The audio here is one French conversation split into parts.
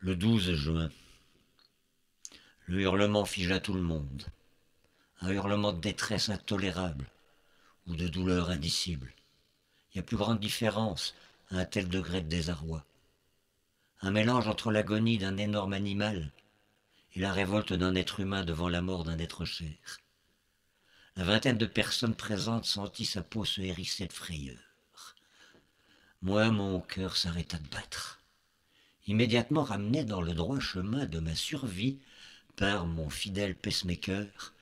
Le 12 juin, le hurlement figea tout le monde. Un hurlement de détresse intolérable ou de douleur indicible. Il y a plus grande différence à un tel degré de désarroi. Un mélange entre l'agonie d'un énorme animal et la révolte d'un être humain devant la mort d'un être cher. La vingtaine de personnes présentes sentit sa peau se hérisser de frayeur. Moi, mon cœur s'arrêta de battre. Immédiatement ramené dans le droit chemin de ma survie par mon fidèle pacemaker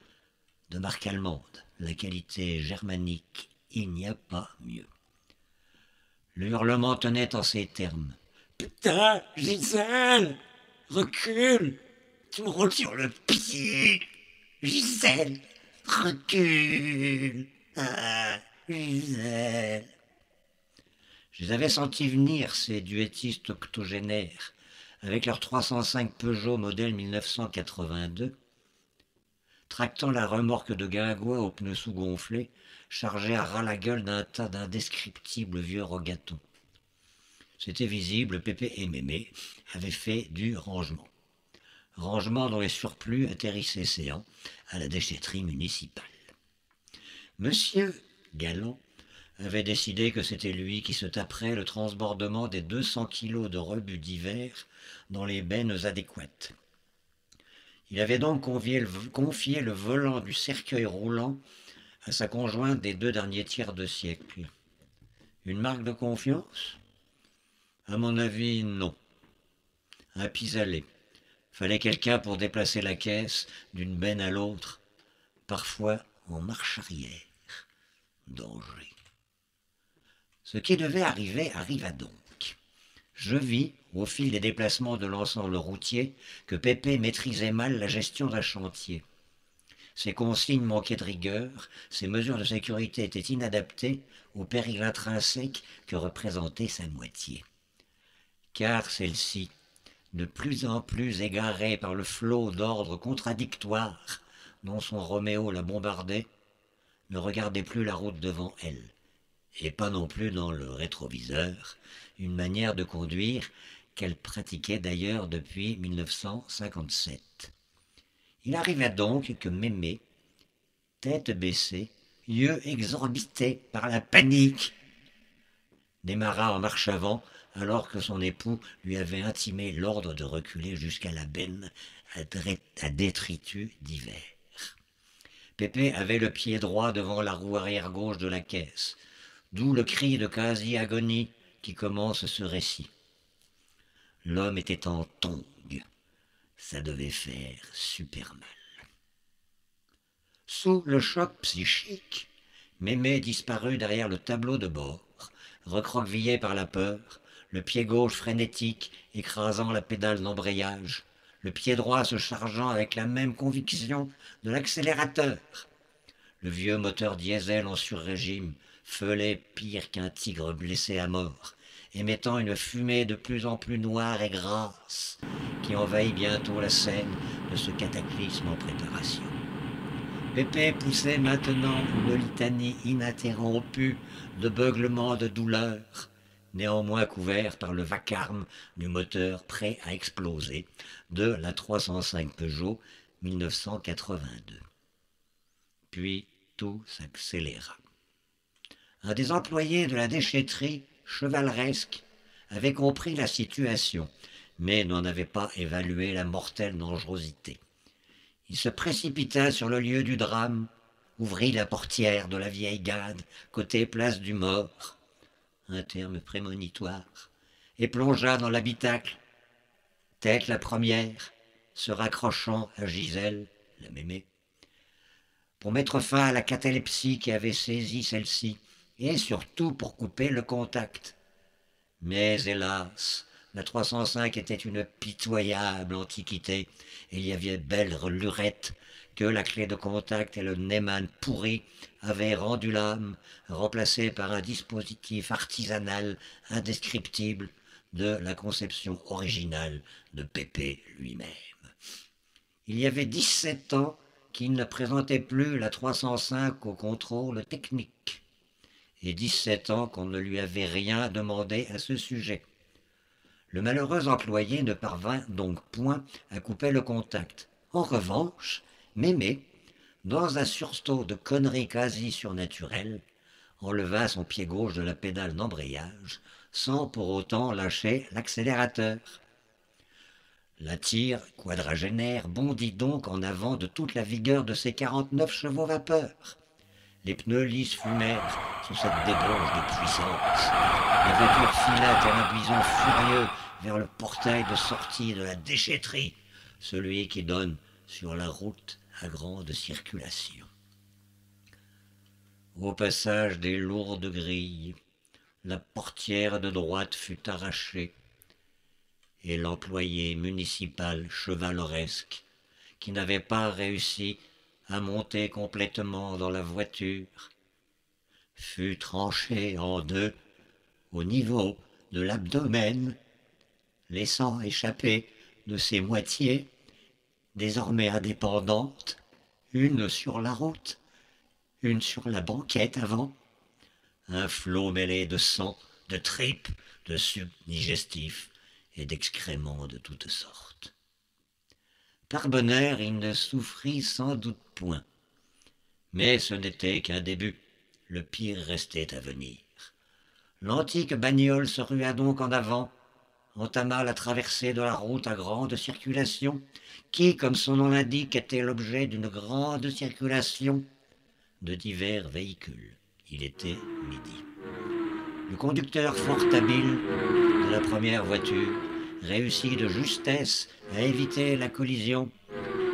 de marque allemande, la qualité germanique, il n'y a pas mieux. Le hurlement tenait en ces termes. Putain, Gisèle, recule, tu me roules sur le pied. Gisèle, recule. Ah, Gisèle. Je les avais sentis venir, ces duettistes octogénaires, avec leur 305 Peugeot modèle 1982, tractant la remorque de guingois aux pneus sous-gonflés, chargée à ras la gueule d'un tas d'indescriptibles vieux rogatons. C'était visible, Pépé et Mémé avaient fait du rangement. Rangement dont les surplus atterrissaient séants à la déchetterie municipale. Monsieur Galland avait décidé que c'était lui qui se taperait le transbordement des 200 kilos de rebuts d'hiver dans les bennes adéquates. Il avait donc confié le volant du cercueil roulant à sa conjointe des 2 derniers tiers de siècle. Une marque de confiance? À mon avis, non. Un pis-aller. Fallait quelqu'un pour déplacer la caisse d'une benne à l'autre, parfois en marche arrière. Danger. Ce qui devait arriver arriva donc. Je vis, au fil des déplacements de l'ensemble routier, que Pépé maîtrisait mal la gestion d'un chantier. Ses consignes manquaient de rigueur, ses mesures de sécurité étaient inadaptées au péril intrinsèque que représentait sa moitié. Car celle-ci, de plus en plus égarée par le flot d'ordres contradictoires dont son Roméo la bombardait, ne regardait plus la route devant elle, et pas non plus dans le rétroviseur, une manière de conduire qu'elle pratiquait d'ailleurs depuis 1957. Il arriva donc que Mémé, tête baissée, yeux exorbités par la panique, démarra en marche avant alors que son époux lui avait intimé l'ordre de reculer jusqu'à la benne à détritus divers. Pépé avait le pied droit devant la roue arrière gauche de la caisse, d'où le cri de quasi-agonie qui commence ce récit. L'homme était en tongs. Ça devait faire super mal. Sous le choc psychique, Mémé disparut derrière le tableau de bord, recroquevillé par la peur, le pied gauche frénétique écrasant la pédale d'embrayage, le pied droit se chargeant avec la même conviction de l'accélérateur. Le vieux moteur diesel en sur-régime feulait pire qu'un tigre blessé à mort, émettant une fumée de plus en plus noire et grasse qui envahit bientôt la scène de ce cataclysme en préparation. Pépé poussait maintenant une litanie ininterrompue de beuglements de douleur, néanmoins couvert par le vacarme du moteur prêt à exploser de la 305 Peugeot 1982. Puis tout s'accéléra. Un des employés de la déchetterie, chevaleresque, avait compris la situation, mais n'en avait pas évalué la mortelle dangerosité. Il se précipita sur le lieu du drame, ouvrit la portière de la vieille gade, côté place du mort, un terme prémonitoire, et plongea dans l'habitacle, tête la première, se raccrochant à Gisèle, la mémé, pour mettre fin à la catalepsie qui avait saisi celle-ci, et surtout pour couper le contact. Mais hélas, la 305 était une pitoyable antiquité, et il y avait belle lurette que la clé de contact et le Neumann pourri avaient rendu l'âme, remplacée par un dispositif artisanal indescriptible de la conception originale de Pépé lui-même. Il y avait 17 ans qu'il ne présentait plus la 305 au contrôle technique, et 17 ans qu'on ne lui avait rien demandé à ce sujet. Le malheureux employé ne parvint donc point à couper le contact. En revanche, Mémé, dans un sursaut de conneries quasi surnaturelles, enleva son pied gauche de la pédale d'embrayage, sans pour autant lâcher l'accélérateur. La tire quadragénaire bondit donc en avant de toute la vigueur de ses 49 chevaux vapeur. Les pneus lisses fumèrent sous cette débauche de puissance. La voiture fila tel un bison furieux vers le portail de sortie de la déchetterie, celui qui donne sur la route à grande circulation. Au passage des lourdes grilles, la portière de droite fut arrachée, et l'employé municipal chevaleresque, qui n'avait pas réussi à monter complètement dans la voiture, fut tranché en deux au niveau de l'abdomen, laissant échapper de ses moitiés, désormais indépendantes, une sur la route, une sur la banquette avant, un flot mêlé de sang, de tripes, de sucs digestifs et d'excréments de toutes sortes. Par bonheur, il ne souffrit sans doute point. Mais ce n'était qu'un début. Le pire restait à venir. L'antique bagnole se rua donc en avant, entama la traversée de la route à grande circulation, qui, comme son nom l'indique, était l'objet d'une grande circulation de divers véhicules. Il était midi. Le conducteur fort habile de la première voiture réussit de justesse à éviter la collision,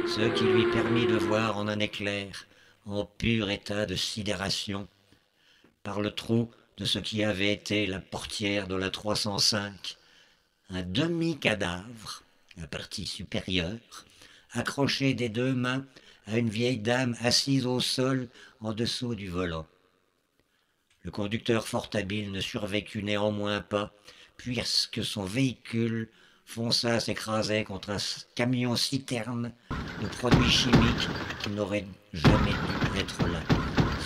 ce qui lui permit de voir en un éclair, en pur état de sidération, par le trou de ce qui avait été la portière de la 305, un demi-cadavre, la partie supérieure, accroché des deux mains à une vieille dame assise au sol en dessous du volant. Le conducteur fort habile ne survécut néanmoins pas, puisque son véhicule fonça s'écraser contre un camion-citerne de produits chimiques qui n'aurait jamais dû être là,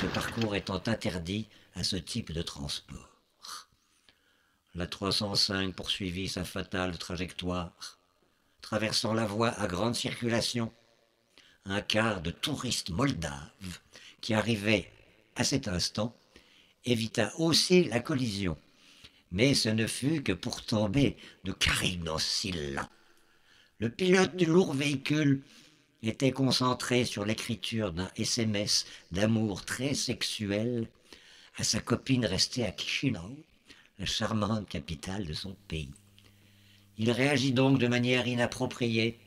ce parcours étant interdit à ce type de transport. La 305 poursuivit sa fatale trajectoire, traversant la voie à grande circulation. Un quart de touristes moldaves qui arrivaient à cet instant évita aussi la collision, mais ce ne fut que pour tomber de Carignan-Silla. Le pilote du lourd véhicule était concentré sur l'écriture d'un SMS d'amour très sexuel à sa copine restée à Chisinau, la charmante capitale de son pays. Il réagit donc de manière inappropriée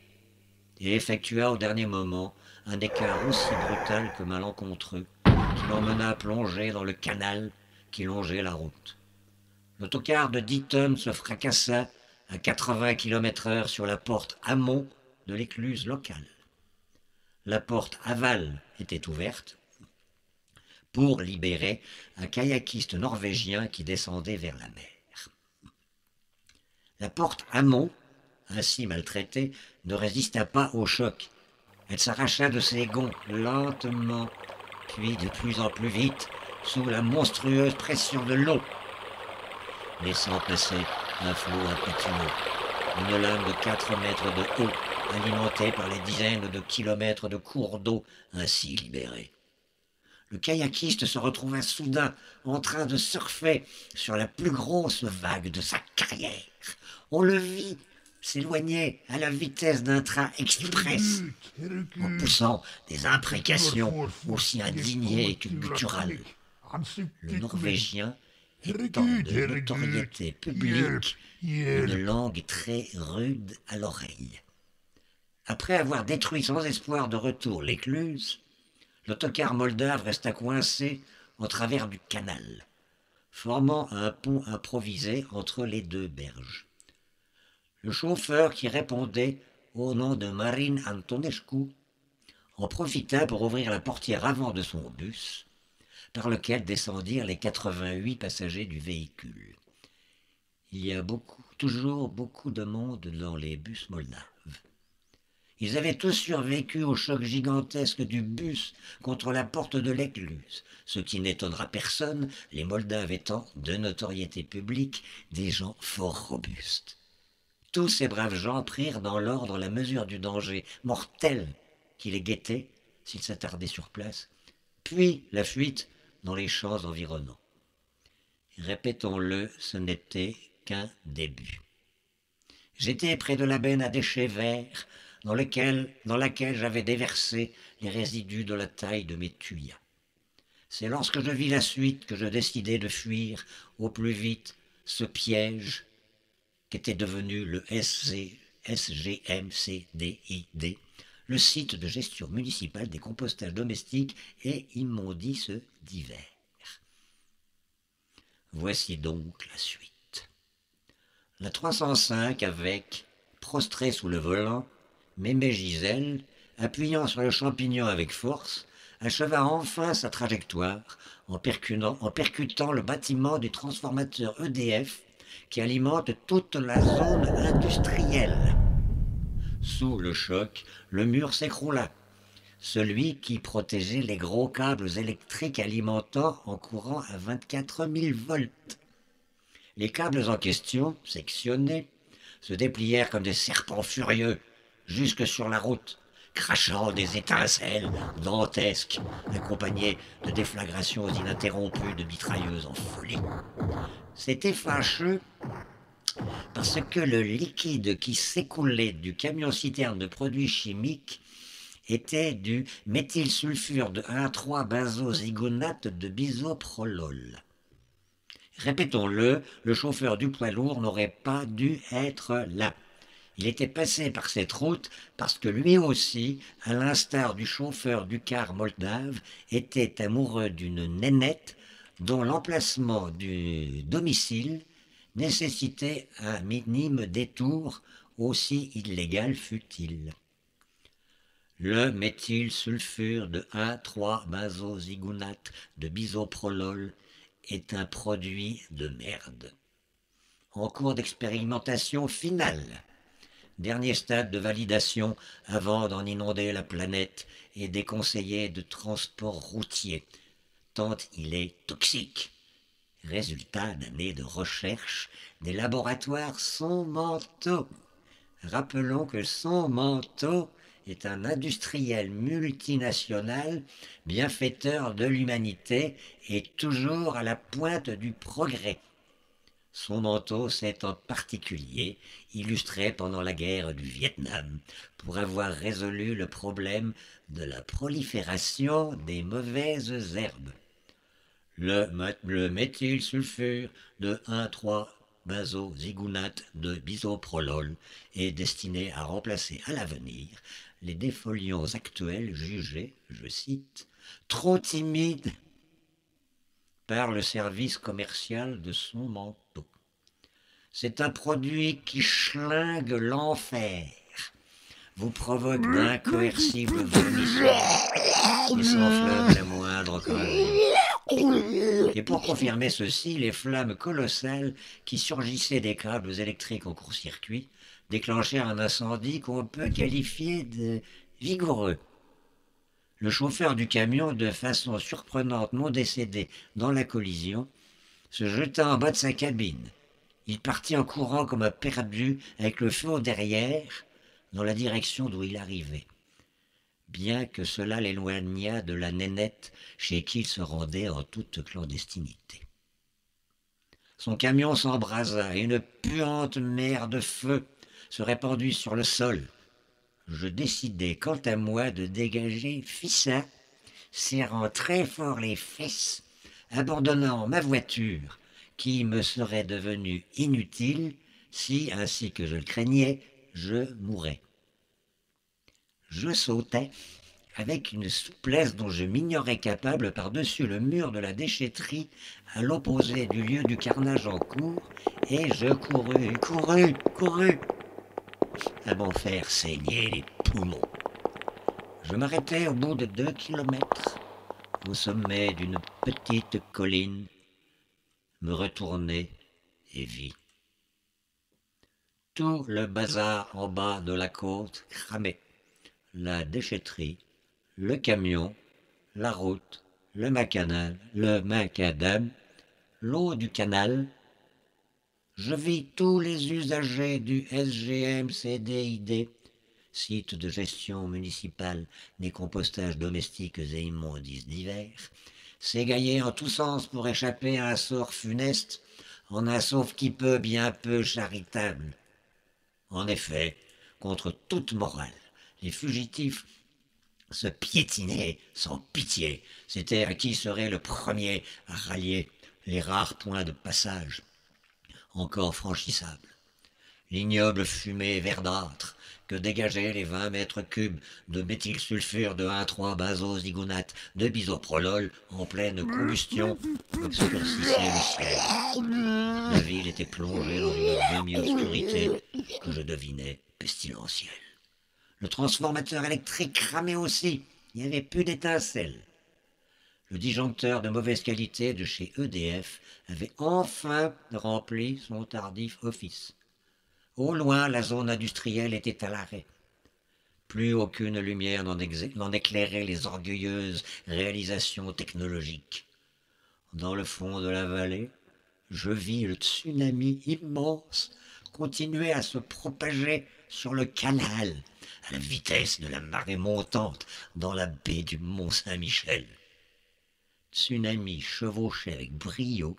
et effectua au dernier moment un écart aussi brutal que malencontreux qui l'emmena plonger dans le canal qui longeait la route. L'autocar de 10 tonnes se fracassa à 80 km/h sur la porte amont de l'écluse locale. La porte aval était ouverte pour libérer un kayakiste norvégien qui descendait vers la mer. La porte amont, ainsi maltraitée, ne résista pas au choc. Elle s'arracha de ses gonds lentement, puis de plus en plus vite, sous la monstrueuse pression de l'eau, laissant passer un flot impétueux, une lame de 4 mètres de haut, alimentée par les dizaines de kilomètres de cours d'eau ainsi libérés. Le kayakiste se retrouva soudain en train de surfer sur la plus grosse vague de sa carrière. On le vit s'éloigner à la vitesse d'un train express, en poussant des imprécations aussi indignées que gutturales. Le Norvégien étant de notoriété publique, une langue très rude à l'oreille. Après avoir détruit sans espoir de retour l'écluse, l'autocar moldave resta coincé en travers du canal, formant un pont improvisé entre les deux berges. Le chauffeur qui répondait au nom de Marin Antonescu en profita pour ouvrir la portière avant de son bus, par lequel descendirent les 88 passagers du véhicule. Il y a toujours beaucoup de monde dans les bus moldaves. Ils avaient tous survécu au choc gigantesque du bus contre la porte de l'écluse, ce qui n'étonnera personne, les Moldaves étant, de notoriété publique, des gens fort robustes. Tous ces braves gens prirent dans l'ordre la mesure du danger mortel qui les guettait s'ils s'attardaient sur place, puis la fuite dans les champs environnants. Répétons-le, ce n'était qu'un début. J'étais près de la benne à déchets verts dans laquelle j'avais déversé les résidus de la taille de mes tuyas. C'est lorsque je vis la suite que je décidai de fuir au plus vite ce piège qu'était devenu le SGMCDID, le site de gestion municipale des compostages domestiques et immondices divers. Voici donc la suite. La 305 avec, prostré sous le volant, Mémé Gisèle, appuyant sur le champignon avec force, acheva enfin sa trajectoire en percutant le bâtiment du transformateur EDF qui alimente toute la zone industrielle. Sous le choc, le mur s'écroula, celui qui protégeait les gros câbles électriques alimentant en courant à 24 000 volts. Les câbles en question, sectionnés, se déplièrent comme des serpents furieux jusque sur la route, crachant des étincelles dantesques, accompagnées de déflagrations ininterrompues de mitrailleuses en folie. C'était fâcheux parce que le liquide qui s'écoulait du camion-citerne de produits chimiques était du méthylsulfure de 1,3-benzozigonate de bisoprolol. Répétons-le, le chauffeur du poids lourd n'aurait pas dû être là. Il était passé par cette route parce que lui aussi, à l'instar du chauffeur du car moldave, était amoureux d'une nénette dont l'emplacement du domicile nécessitait un minime détour, aussi illégal fût-il. Le méthylsulfure de 1,3-benzozigonate de bisoprolol est un produit de merde. En cours d'expérimentation finale. Dernier stade de validation avant d'en inonder la planète et déconseillé de transport routier, tant il est toxique. Résultat d'années de recherche des laboratoires Sonmanteau. Rappelons que Sonmanteau est un industriel multinational, bienfaiteur de l'humanité et toujours à la pointe du progrès. Sonmanteau s'est en particulier illustré pendant la guerre du Vietnam pour avoir résolu le problème de la prolifération des mauvaises herbes. Le méthylsulfure de 1,3-benzozigonate de bisoprolol est destiné à remplacer à l'avenir les défoliants actuels jugés, je cite, trop timides par le service commercial de Sonmanteau. C'est un produit qui schlingue l'enfer, vous provoque d'incoercibles vomissements et s'enflamme à la moindre occasion. Et pour confirmer ceci, les flammes colossales qui surgissaient des câbles électriques en court-circuit déclenchèrent un incendie qu'on peut qualifier de vigoureux. Le chauffeur du camion, de façon surprenante non décédé dans la collision, se jeta en bas de sa cabine. Il partit en courant comme un perdu avec le feu au derrière dans la direction d'où il arrivait, bien que cela l'éloignât de la nénette chez qui il se rendait en toute clandestinité. Son camion s'embrasa et une puante mer de feu se répandit sur le sol. Je décidai quant à moi de dégager Fissa, serrant très fort les fesses, abandonnant ma voiture, qui me serait devenue inutile si, ainsi que je le craignais, je mourais. Je sautai, avec une souplesse dont je m'ignorais capable par-dessus le mur de la déchetterie à l'opposé du lieu du carnage en cours, et je courus, à m'en faire saigner les poumons. Je m'arrêtai au bout de 2 kilomètres, au sommet d'une petite colline, me retournai et vis. Tout le bazar en bas de la côte cramait. La déchetterie, le camion, la route, le macadam, l'eau du canal, Je vis tous les usagers du SGM-CDID, site de gestion municipale des compostages domestiques et immondices divers, s'égailler en tous sens pour échapper à un sort funeste, en un sauve qui peut bien peu charitable. En effet, contre toute morale, les fugitifs se piétinaient sans pitié. C'était à qui serait le premier à rallier les rares points de passage encore franchissables. L'ignoble fumée verdâtre que dégageaient les 20 mètres cubes de méthylsulfure de 1,3-benzozigonate de bisoprolol en pleine combustion obscurcissait le ciel. La ville était plongée dans une demi-obscurité que je devinais pestilentielle. Le transformateur électrique cramait aussi. Il n'y avait plus d'étincelles. Le disjoncteur de mauvaise qualité de chez EDF avait enfin rempli son tardif office. Au loin, la zone industrielle était à l'arrêt. Plus aucune lumière n'en éclairait les orgueilleuses réalisations technologiques. Dans le fond de la vallée, je vis le tsunami immense continuer à se propager sur le canal à la vitesse de la marée montante dans la baie du Mont-Saint-Michel. Tsunami chevauché avec brio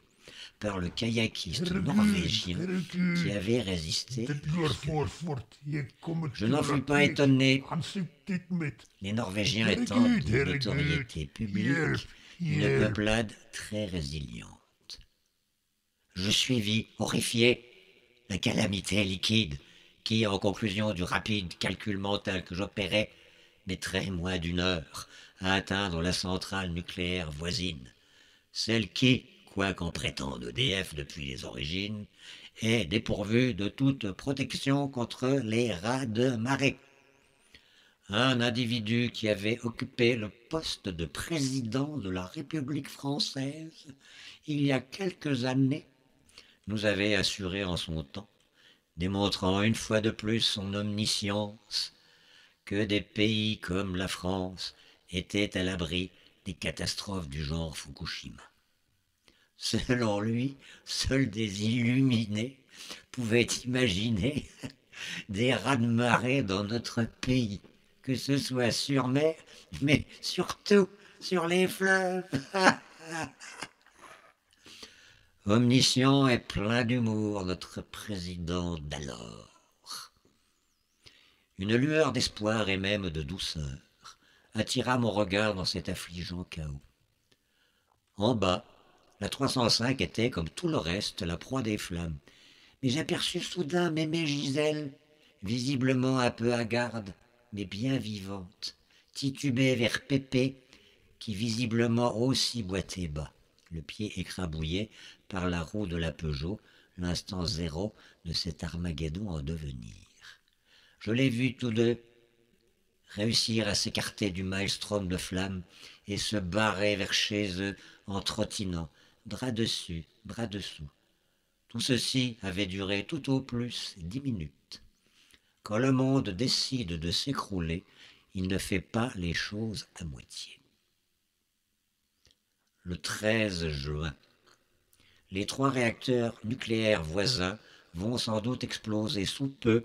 par le kayakiste norvégien qui avait résisté. Je n'en fus pas étonné, les Norvégiens étant de notoriété publique, une peuplade très résiliente. Je suivis, horrifié, la calamité liquide qui, en conclusion du rapide calcul mental que j'opérais, mettrait moins d'une heure à atteindre la centrale nucléaire voisine, celle qui, quoi qu'en prétende EDF depuis les origines, est dépourvue de toute protection contre les rats de marée. Un individu qui avait occupé le poste de président de la République française il y a quelques années nous avait assuré en son temps, démontrant une fois de plus son omniscience, que des pays comme la France étaient à l'abri des catastrophes du genre Fukushima. Selon lui, seuls des illuminés pouvaient imaginer des raz-de-marée dans notre pays, que ce soit sur mer, mais surtout sur les fleuves. Omniscient et plein d'humour, notre président d'alors. Une lueur d'espoir et même de douceur attira mon regard dans cet affligeant chaos. En bas, la 305 était, comme tout le reste, la proie des flammes. Mais j'aperçus soudain mémé Gisèle, visiblement un peu hagarde, mais bien vivante, titubée vers Pépé, qui visiblement aussi boitait bas, le pied écrabouillé par la roue de la Peugeot, l'instant zéro de cet Armageddon en devenir. Je les vis tous deux réussir à s'écarter du maelstrom de flammes et se barrer vers chez eux en trottinant, bras dessus, bras dessous. Tout ceci avait duré tout au plus 10 minutes. Quand le monde décide de s'écrouler, il ne fait pas les choses à moitié. Le 13 juin, les 3 réacteurs nucléaires voisins vont sans doute exploser sous peu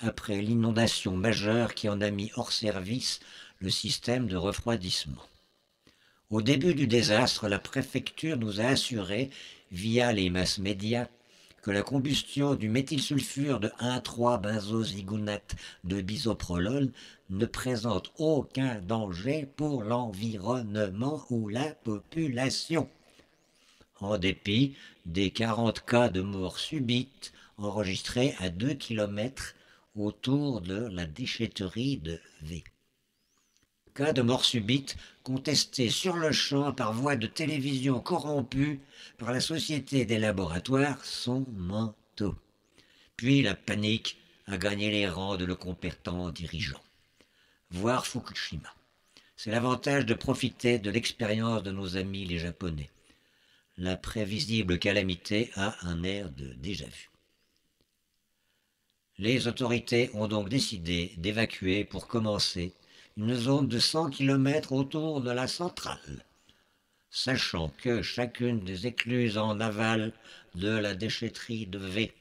après l'inondation majeure qui en a mis hors service le système de refroidissement. Au début du désastre, la préfecture nous a assuré, via les masses médias, que la combustion du méthylsulfure de 1,3-benzozigonate de bisoprolol ne présente aucun danger pour l'environnement ou la population, en dépit des 40 cas de mort subite enregistrés à 2 km autour de la déchetterie de V. Cas de mort subite contesté sur le champ par voie de télévision corrompue par la Société des laboratoires son manteau. Puis la panique a gagné les rangs de le compétent dirigeant. Voir Fukushima, c'est l'avantage de profiter de l'expérience de nos amis les Japonais. La prévisible calamité a un air de déjà-vu. Les autorités ont donc décidé d'évacuer pour commencer une zone de 100 km autour de la centrale. sachant que chacune des écluses en aval de la déchetterie de V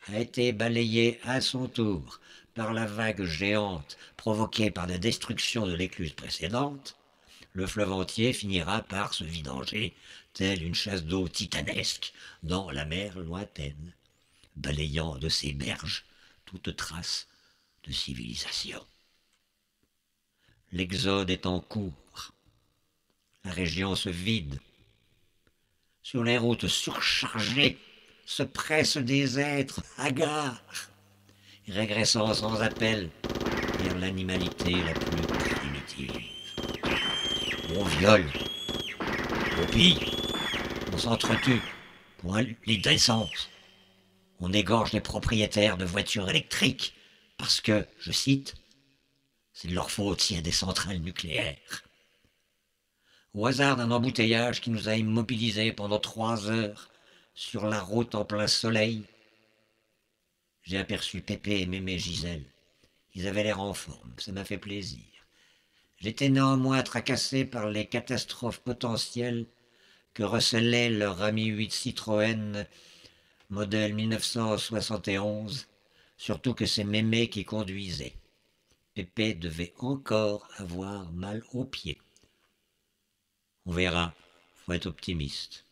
a été balayée à son tour par la vague géante provoquée par la destruction de l'écluse précédente, le fleuve entier finira par se vidanger, telle une chasse d'eau titanesque dans la mer lointaine, balayant de ses berges toute trace de civilisation. L'exode est en cours. La région se vide. Sur les routes surchargées se pressent des êtres hagards, régressant sans appel vers l'animalité la plus primitive. On viole, on pille, on s'entretue pour un lit d'essence. On égorge les propriétaires de voitures électriques parce que, je cite, c'est de leur faute s'il y a des centrales nucléaires. Au hasard d'un embouteillage qui nous a immobilisés pendant 3 heures sur la route en plein soleil, j'ai aperçu Pépé et Mémé Gisèle. Ils avaient l'air en forme, ça m'a fait plaisir. J'étais néanmoins tracassé par les catastrophes potentielles que recelait leur ami 8 Citroën modèle 1971, surtout que c'est Mémé qui conduisait. Pépé devait encore avoir mal aux pieds. On verra, faut être optimiste.